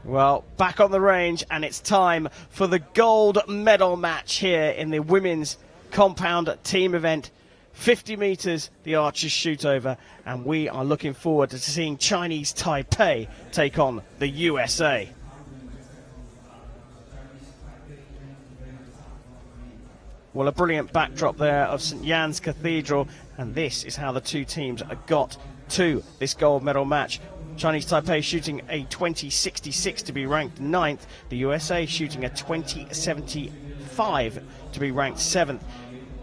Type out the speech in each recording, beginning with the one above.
Well, back on the range, and it's time for the gold medal match here in the women's compound team event. 50 meters, the archers shoot over, and we are looking forward to seeing Chinese Taipei take on the USA. Well, a brilliant backdrop there of St. Jan's Cathedral, and this is how the two teams got to this gold medal match. Chinese Taipei shooting a 20.66 to be ranked 9th. The USA shooting a 20.75 to be ranked 7th.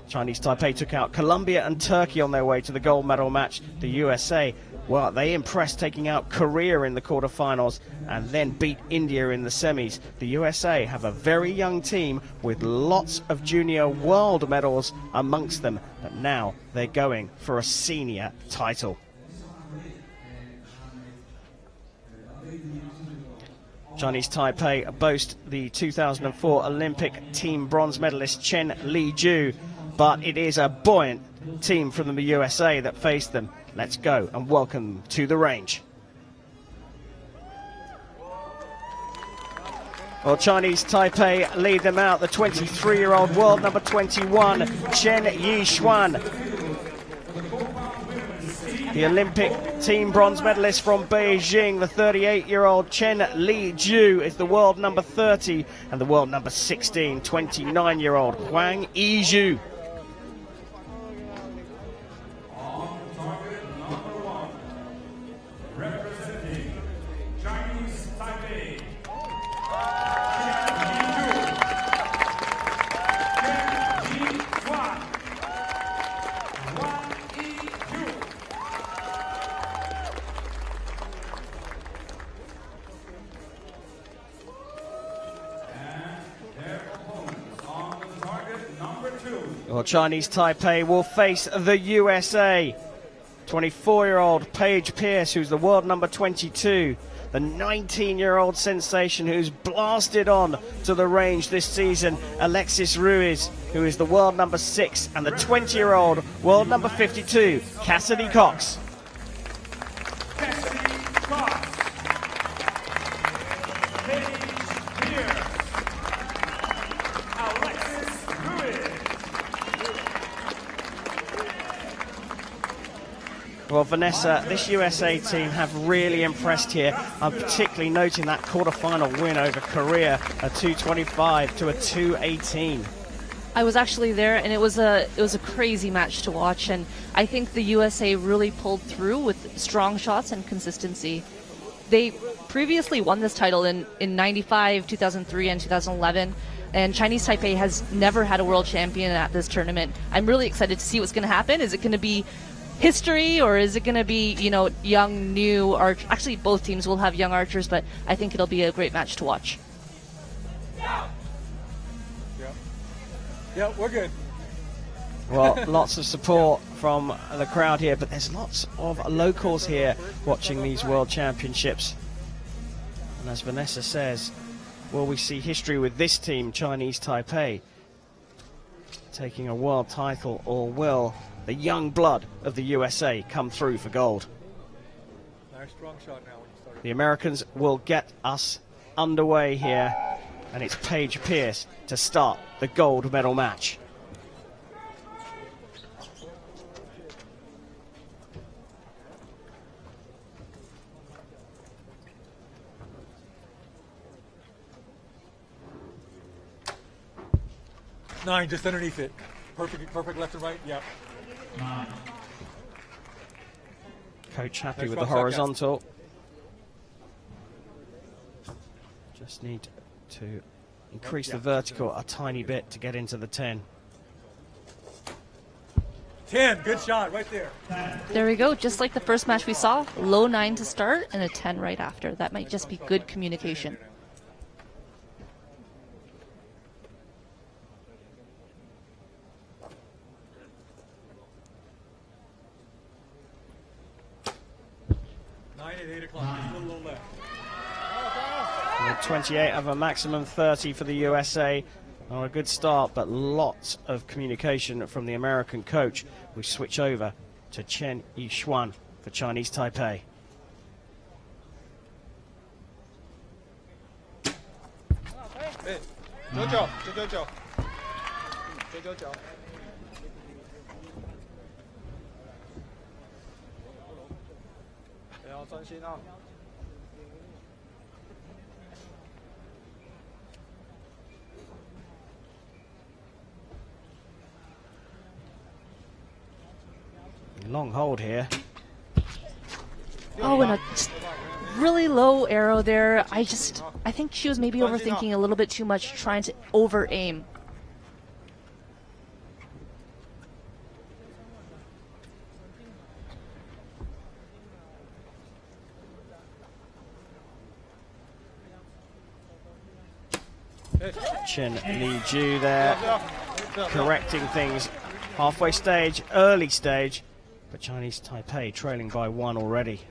Chinese Taipei took out Colombia and Turkey on their way to the gold medal match. The USA, well, they impressed, taking out Korea in the quarterfinals and then beat India in the semis. The USA have a very young team with lots of junior world medals amongst them, but now they're going for a senior title. Chinese Taipei boast the 2004 Olympic team bronze medalist Chen Li Ju, but it is a buoyant team from the USA that faced them. Let's go and welcome them to the range. Well, Chinese Taipei lead them out. The 23-year-old world number 21, Chen Yi-Hsuan. The Olympic team bronze medalist from Beijing, the 38-year-old Chen Li Ju, is the world number 30, and the world number 16, 29-year-old Huang I-Jou. Well, Chinese Taipei will face the USA. 24-year-old Paige Pearce, who's the world number 22. The 19-year-old sensation who's blasted on to the range this season, Alexis Ruiz, who is the world number 6. And the 20-year-old world number 52, Cassidy Cox. Well, Vanessa, this USA team have really impressed here. I'm particularly noting that quarterfinal win over Korea, a 225 to a 218. I was actually there, and it was a crazy match to watch, and I think the USA really pulled through with strong shots and consistency. They previously won this title in 95, 2003, and 2011. And Chinese Taipei has never had a world champion at this tournament. I'm really excited to see what's going to happen. Is it going to be history, or is it going to be, you know, young, new arch? Actually, both teams will have young archers, but I think it'll be a great match to watch. Yeah, we're good. Well, lots of support from the crowd here, but there's lots of locals here watching these World Championships. And as Vanessa says, will we see history with this team, Chinese Taipei, taking a world title, or will the young blood of the USA come through for gold? Nice strong shot now when you start. The Americans will get us underway here, and it's Paige Pearce to start the gold medal match. Nine, just underneath it. Perfect left and right, yeah. Coach happy with the horizontal. Just need to increase the vertical a tiny bit to get into the 10. 10, good shot right there. There we go, just like the first match we saw. Low 9 to start and a 10 right after. That might just be good communication. At 8 o'clock, just a little left. 28 of a maximum 30 for the USA. Oh, a good start, but lots of communication from the American coach. We switch over to Chen Yi-Hsuan for Chinese Taipei. 哎，99，999，999。要专心啊！ Long hold here. Oh, and a really low arrow there. I think she was maybe overthinking a little bit too much, trying to over aim. Chen Li Ju there, correcting things. Halfway stage, early stage, but Chinese Taipei trailing by 1 already.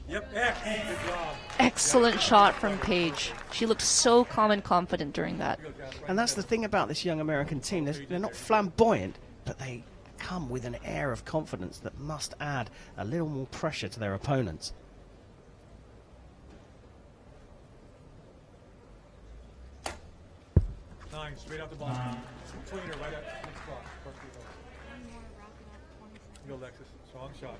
Yep, good job. Excellent shot from Paige. She looked so calm and confident during that. And that's the thing about this young American team. They're not flamboyant, but they come with an air of confidence that must add a little more pressure to their opponents. Nine, straight out the bottom. Cleaner, right at next spot. Go, Alexis. Strong shot.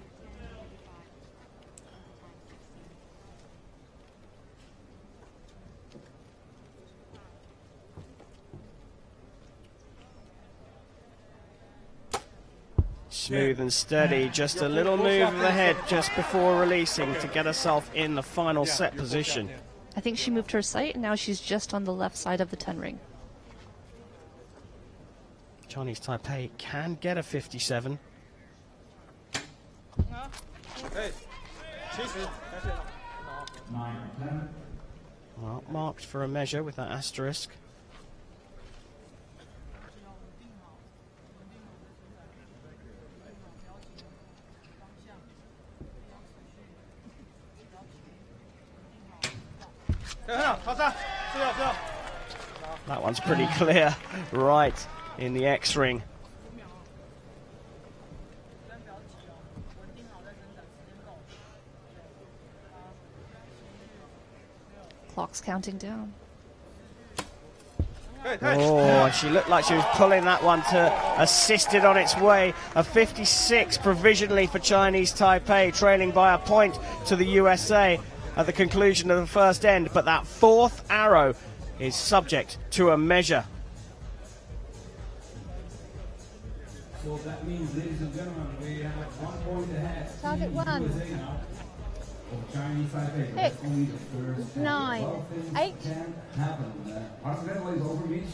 Smooth and steady, just a little move of the head just before releasing to get herself in the final set position. I think she moved her sight, and now she's just on the left side of the 10 ring. Chinese Taipei can get a 57. Hey, Well, marked for a measure with that asterisk. That one's pretty clear, right in the X-ring. Clock's counting down. Oh, she looked like she was pulling that one to assist it on its way. A 56 provisionally for Chinese Taipei, trailing by a point to the USA at the conclusion of the first end. But that fourth arrow is subject to a measure. So that means, ladies and gentlemen, we have 1 point ahead. Target 1. Chinese Taipei. 6, Only the first 9, 8. can happen. Hartelijk welkom over Ruiz.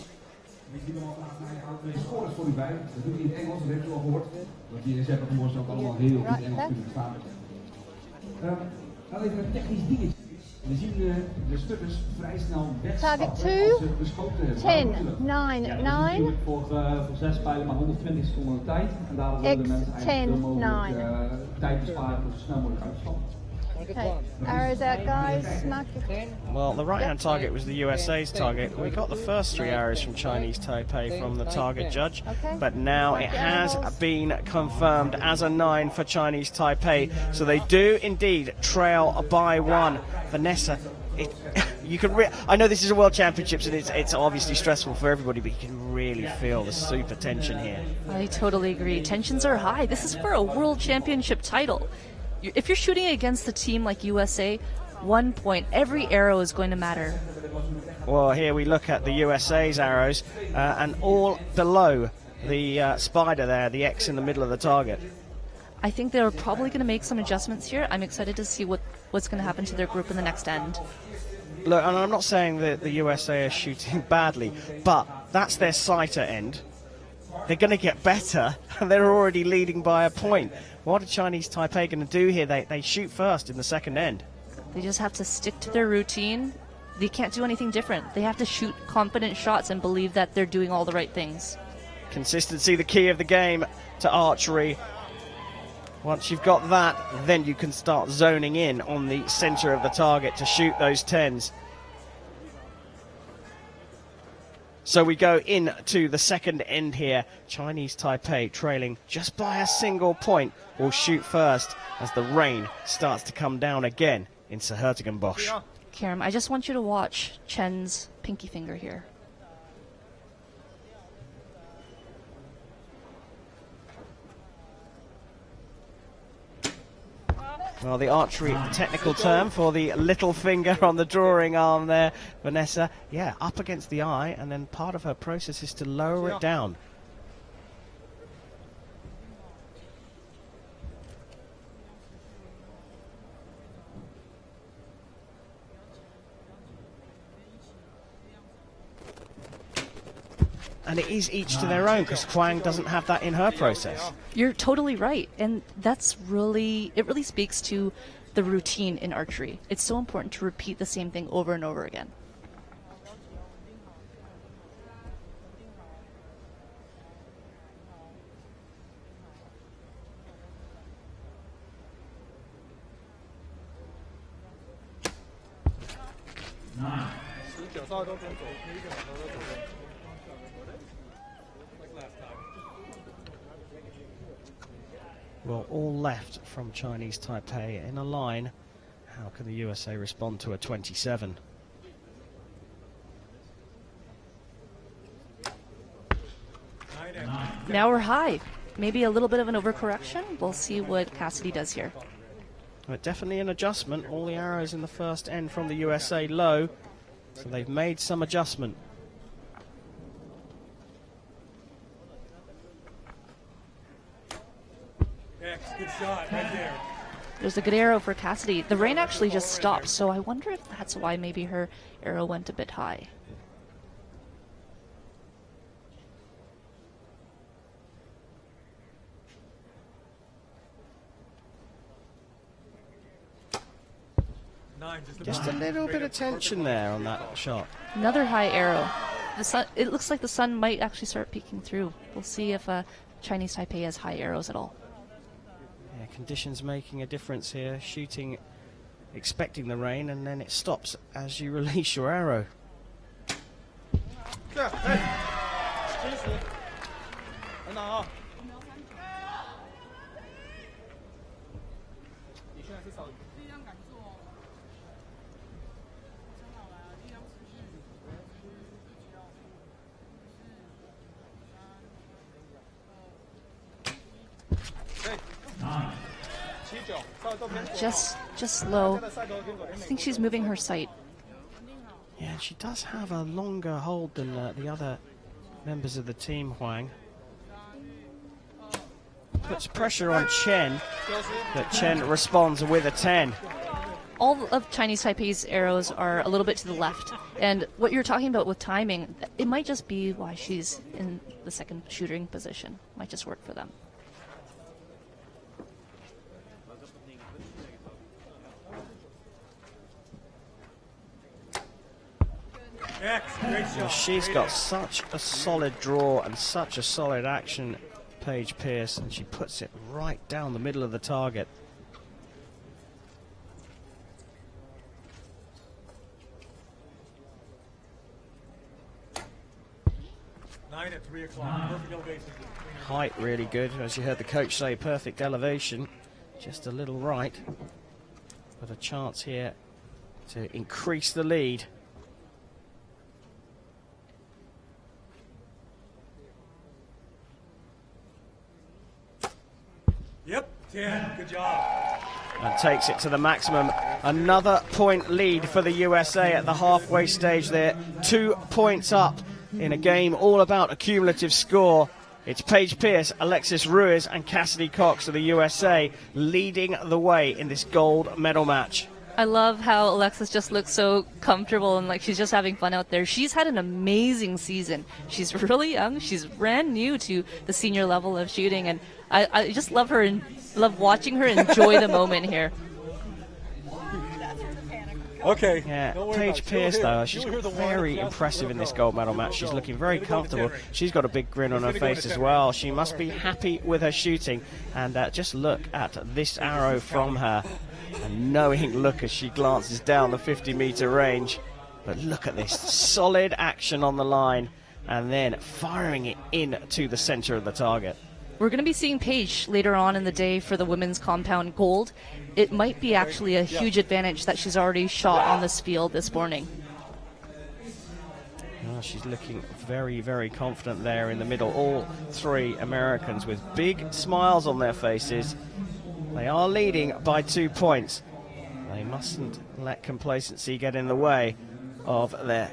We zien hem al achter mij aan 2 scores voor u bij. Dat doet hij in het Engels, dat heeft u al gehoord. Dat die in S-Hertogenbosch ook allemaal heel goed Engels kunnen verstaan. Dan even een technisch dingetje. We zien de stutters vrij snel wegstappen als ze beschoten hebben. 10, 9, 9. Voor 6 pijlen maar 120 seconden de tijd. En daarom willen de mensen eigenlijk veel mogelijk tijd besparen voor zo snel mogelijk uit te stappen. Okay, arrows out, guys. Mark your... Well, the right-hand target was the USA's target. We got the first 3 arrows from Chinese Taipei from the target judge, but now it has been confirmed as a 9 for Chinese Taipei. So they do indeed trail by 1. Vanessa, you can. I know this is a World Championships and it's obviously stressful for everybody, but you can really feel the super tension here. I totally agree. Tensions are high. This is for a World Championship title. If you're shooting against a team like USA, 1 point, every arrow is going to matter. Well, here we look at the USA's arrows, and all below the spider there, the X in the middle of the target. I think they're probably going to make some adjustments here. I'm excited to see what's going to happen to their group in the next end. Look, and I'm not saying that the USA are shooting badly, but that's their sighter end. They're going to get better, and they're already leading by a point. What are Chinese Taipei going to do here? They shoot first in the second end. They just have to stick to their routine. They can't do anything different. They have to shoot confident shots and believe that they're doing all the right things. Consistency, the key of the game to archery. Once you've got that, then you can start zoning in on the center of the target to shoot those 10s. So we go into the second end here. Chinese Taipei trailing just by a single point will shoot first as the rain starts to come down again in S-Hertogenbosch. Karam, I just want you to watch Chen's pinky finger here. Well, the archery technical term for the little finger on the drawing arm there, Vanessa. Yeah, up against the eye, and then part of her process is to lower it down. And it is each to their own, because Huang doesn't have that in her process. You're totally right, and it really speaks to the routine in archery. It's so important to repeat the same thing over and over again. Well, all left from Chinese Taipei in a line. How can the USA respond to a 27? Now we're high. Maybe a little bit of an overcorrection. We'll see what Cassidy does here. But definitely an adjustment. All the arrows in the first end from the USA low. So they've made some adjustment. Good shot right there. There's a good arrow for Cassidy. The rain actually just stopped, so I wonder if that's why maybe her arrow went a bit high. Just a little bit of tension there on that shot. Another high arrow. The sun. It looks like the sun might actually start peeking through. We'll see if Chinese Taipei has high arrows at all. Yeah, conditions making a difference here. Shooting, expecting the rain, and then it stops as you release your arrow. Just low. I think she's moving her sight. Yeah, she does have a longer hold than the other members of the team, Huang. Puts pressure on Chen, but Chen responds with a 10. All of Chinese Taipei's arrows are a little bit to the left. And what you're talking about with timing, it might just be why she's in the second shooting position. Might just work for them. Well, she's got such a solid draw and such a solid action, Paige Pearce, and she puts it right down the middle of the target. At 3 o'clock. Perfect elevation. Height really good, as you heard the coach say, perfect elevation, just a little right, but a chance here to increase the lead. Yep, 10. Good job. And takes it to the maximum. Another point lead for the USA at the halfway stage there. 2 points up in a game all about a cumulative score. It's Paige Pearce, Alexis Ruiz and Cassidy Cox of the USA leading the way in this gold medal match. I love how Alexis just looks so comfortable and like she's just having fun out there. She's had an amazing season. She's really young. She's brand new to the senior level of shooting, and I just love her and love watching her enjoy the moment here. Okay. Yeah, Paige Pearce, though, she's very impressive in this gold medal match. She's looking very comfortable. She's got a big grin on her face as well. She must be happy with her shooting. And just look at this arrow from her. A knowing look as she glances down the 50-meter range. But look at this solid action on the line. and then firing it into the center of the target. We're going to be seeing Paige later on in the day for the women's compound gold. It might be actually a huge advantage that she's already shot on this field this morning. Oh, she's looking very, very confident there in the middle. All three Americans with big smiles on their faces. They are leading by 2 points. They mustn't let complacency get in the way of their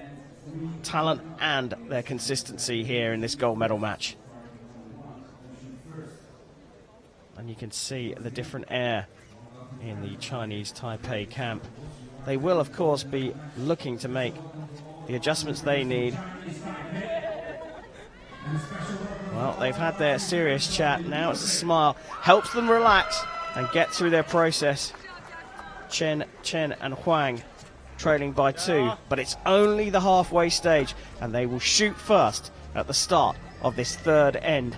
talent and their consistency here in this gold medal match. And you can see the different air in the Chinese Taipei camp. They will, of course, be looking to make the adjustments they need. Well, they've had their serious chat. Now it's a smile. Helps them relax and get through their process. Chen and Huang trailing by 2, but it's only the halfway stage, and they will shoot first at the start of this third end.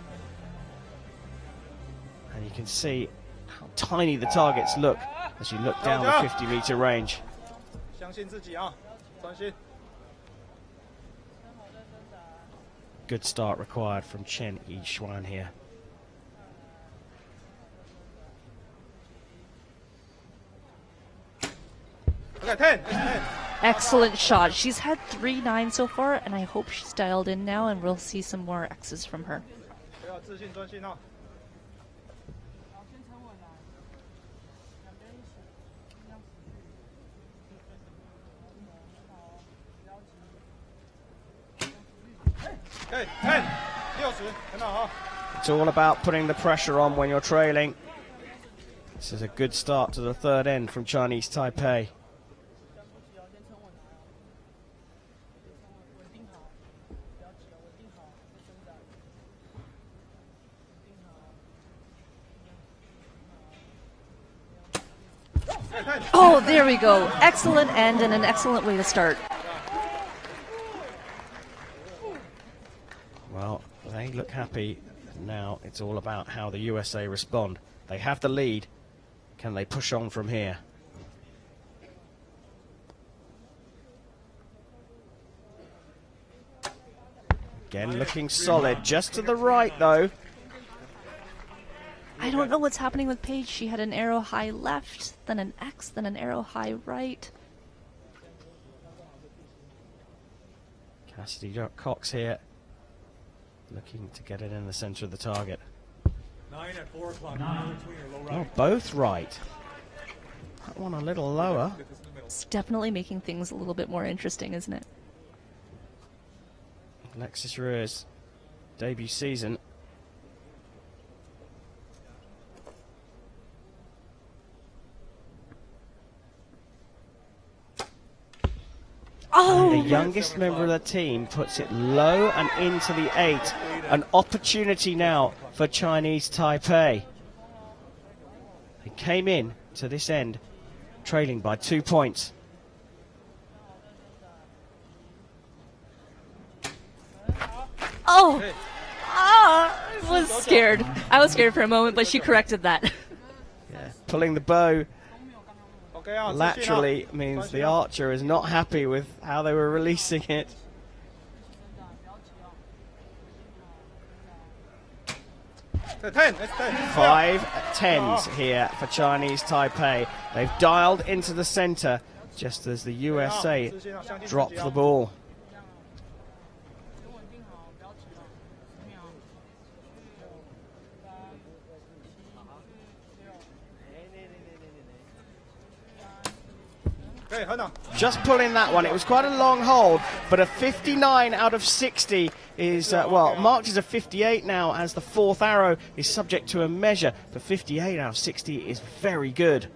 And you can see how tiny the targets look as you look down the 50-meter range. Good start required from Chen Yi-Hsuan here. Okay, 10. Excellent shot. She's had 3 9s so far, and I hope she's dialed in now, and we'll see some more X's from her. Okay, 10. 60. It's all about putting the pressure on when you're trailing. This is a good start to the third end from Chinese Taipei. Oh, there we go. Excellent end and an excellent way to start. Well, they look happy. Now it's all about how the USA respond. They have the lead. Can they push on from here? Again, looking solid. Just to the right, though. I don't know what's happening with Paige. She had an arrow high left, then an X, then an arrow high right. Cassidy Cox here, looking to get it in the center of the target. 9 at 4 o'clock. Low Oh, right. both right. That one a little lower. It's definitely making things a little bit more interesting, isn't it? Alexis Ruiz, debut season. Oh, The youngest member of the team puts it low and into the 8. An opportunity now for Chinese Taipei. They came in to this end trailing by 2 points. oh, I was scared. I was scared for a moment, but she corrected that. Yeah. Pulling the bow Okay, 自信 laterally means the archer is not happy with how they were releasing it. Okay, 10. It's 10. 5 10s here for Chinese Taipei. They've dialed into the center just as the USA drop the ball. Okay, 很好。 Just pulling that one. It was quite a long hold, but a 59 out of 60 is, well, marked as a 58 now as the 4th arrow is subject to a measure. But 58 out of 60 is very good.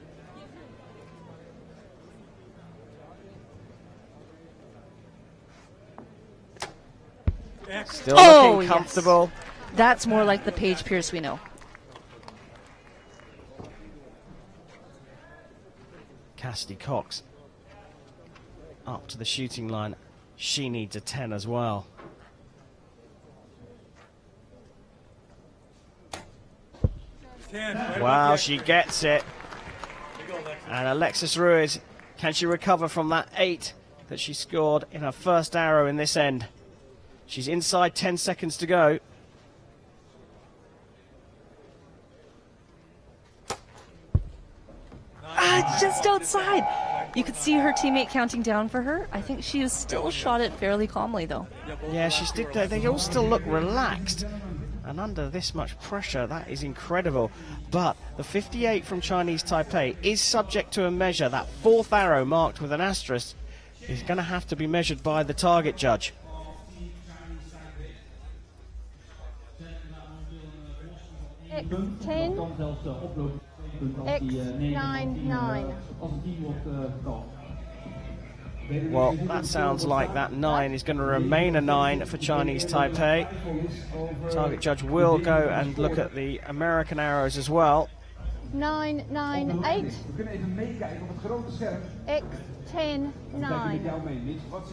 Still looking comfortable. Yes. That's more like the Paige Pearce we know. Cassidy Cox up to the shooting line. She needs a 10 as well. Wow, she gets it. And Alexis Ruiz, can she recover from that 8 that she scored in her first arrow in this end? She's inside, 10 seconds to go. Just outside. You could see her teammate counting down for her. I think she has still shot it fairly calmly, though. Yeah, she's did. They all still look relaxed. And under this much pressure, that is incredible. But the 58 from Chinese Taipei is subject to a measure. That fourth arrow marked with an asterisk is going to have to be measured by the target judge. X10, X99. Well, that sounds like that 9 is going to remain a 9 for Chinese Taipei. Target judge will go and look at the American arrows as well. 998. X10 9.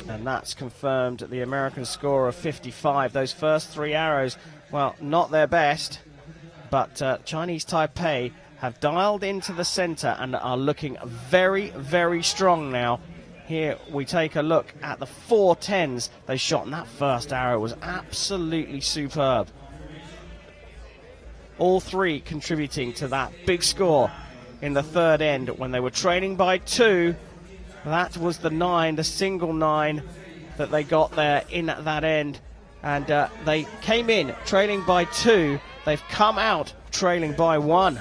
And that's confirmed the American score of 55. Those first 3 arrows, well, not their best, but Chinese Taipei have dialed into the center and are looking very, very strong now. Here we take a look at the 4 10s they shot, and that first arrow was absolutely superb. All 3 contributing to that big score in the third end when they were trailing by 2. That was the 9, the single 9 that they got there in that end. And they came in trailing by 2. They've come out trailing by 1.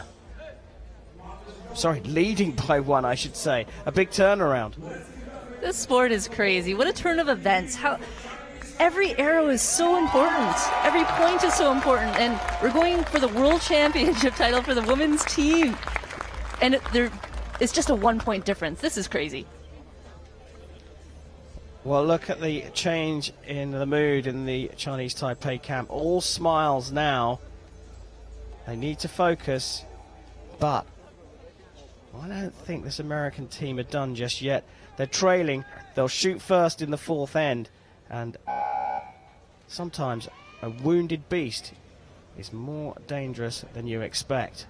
Sorry, leading by 1, I should say. A big turnaround. This sport is crazy. What a turn of events. How every arrow is so important. Every point is so important. And we're going for the World Championship title for the women's team. And it's just a 1-point difference. This is crazy. Well, look at the change in the mood in the Chinese Taipei camp. All smiles now. They need to focus, but I don't think this American team are done just yet. They're trailing. They'll shoot first in the 4th end, and sometimes a wounded beast is more dangerous than you expect.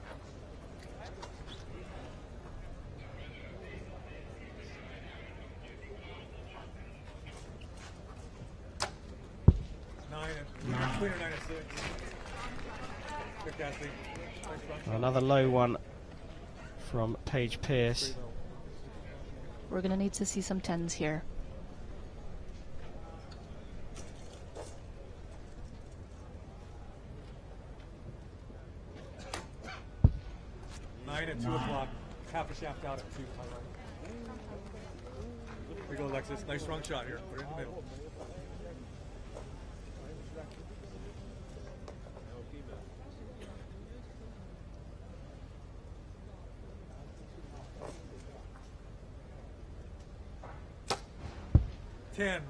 Another low one from Paige Pearce. We're going to need to see some 10s here. Nine at 2 o'clock. Half a shaft out at 2. Here we go, Alexis. Nice strong shot here. Put it in the middle.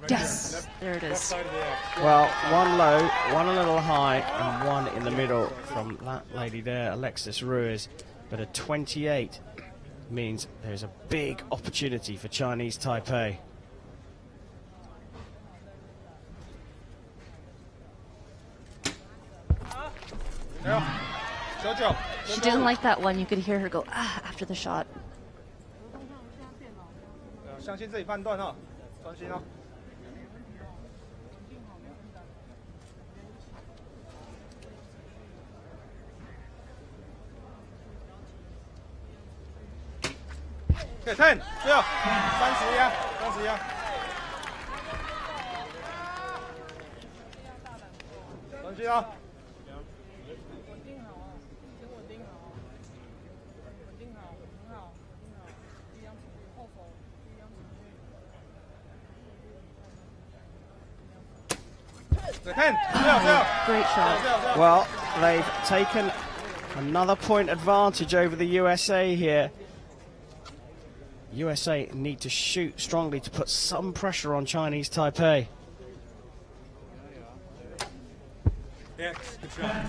Yes, there it is. Well, 1 low, 1 a little high, and 1 in the middle from that lady there, Alexis Ruiz. But a 28 means there's a big opportunity for Chinese Taipei. She didn't like that one. You could hear her go, after the shot. 相信自己判断哈，专心哦。对 ，10，最后31啊，31啊，专心啊。 Great shot. Well, they've taken another point advantage over the USA here. USA need to shoot strongly to put some pressure on Chinese Taipei.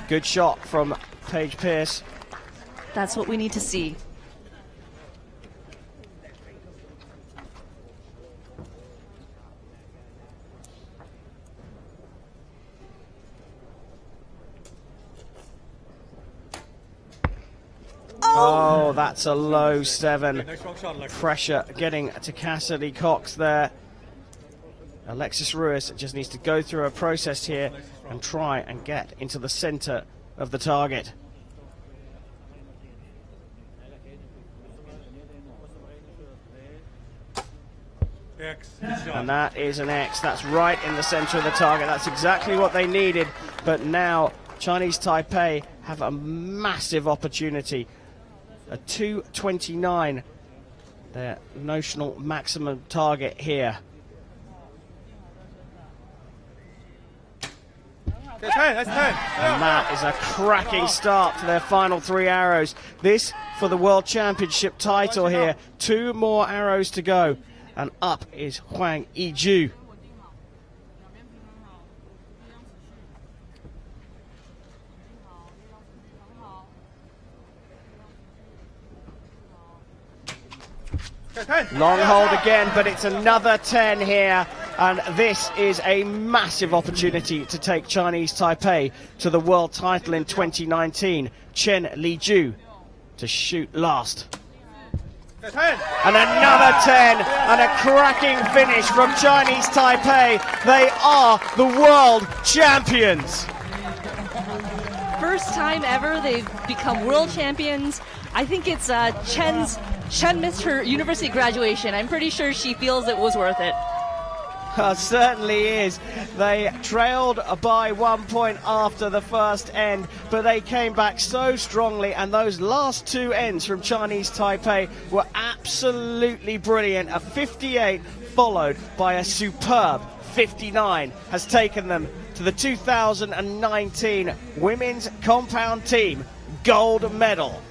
Good shot from Paige Pearce. That's what we need to see. Oh, that's a low 7. Pressure getting to Cassidy Cox there. Alexis Ruiz just needs to go through a process here and try and get into the center of the target. And that is an X. That's right in the center of the target. That's exactly what they needed. But now Chinese Taipei have a massive opportunity. A 229, their notional maximum target here. That's 10. And that is a cracking start to their final 3 arrows. This for the World Championship title here. 2 more arrows to go. And up is Huang, I-Jou. Long hold again, but it's another 10 here. And this is a massive opportunity to take Chinese Taipei to the world title in 2019. Chen Li Ju to shoot last. And another 10, and a cracking finish from Chinese Taipei. They are the world champions. First time ever they've become world champions. I think it's Chen missed her university graduation. I'm pretty sure she feels it was worth it. Certainly is. They trailed by 1 point after the first end, but they came back so strongly, and those last 2 ends from Chinese Taipei were absolutely brilliant. A 58 followed by a superb 59 has taken them to the 2019 Women's Compound Team gold medal.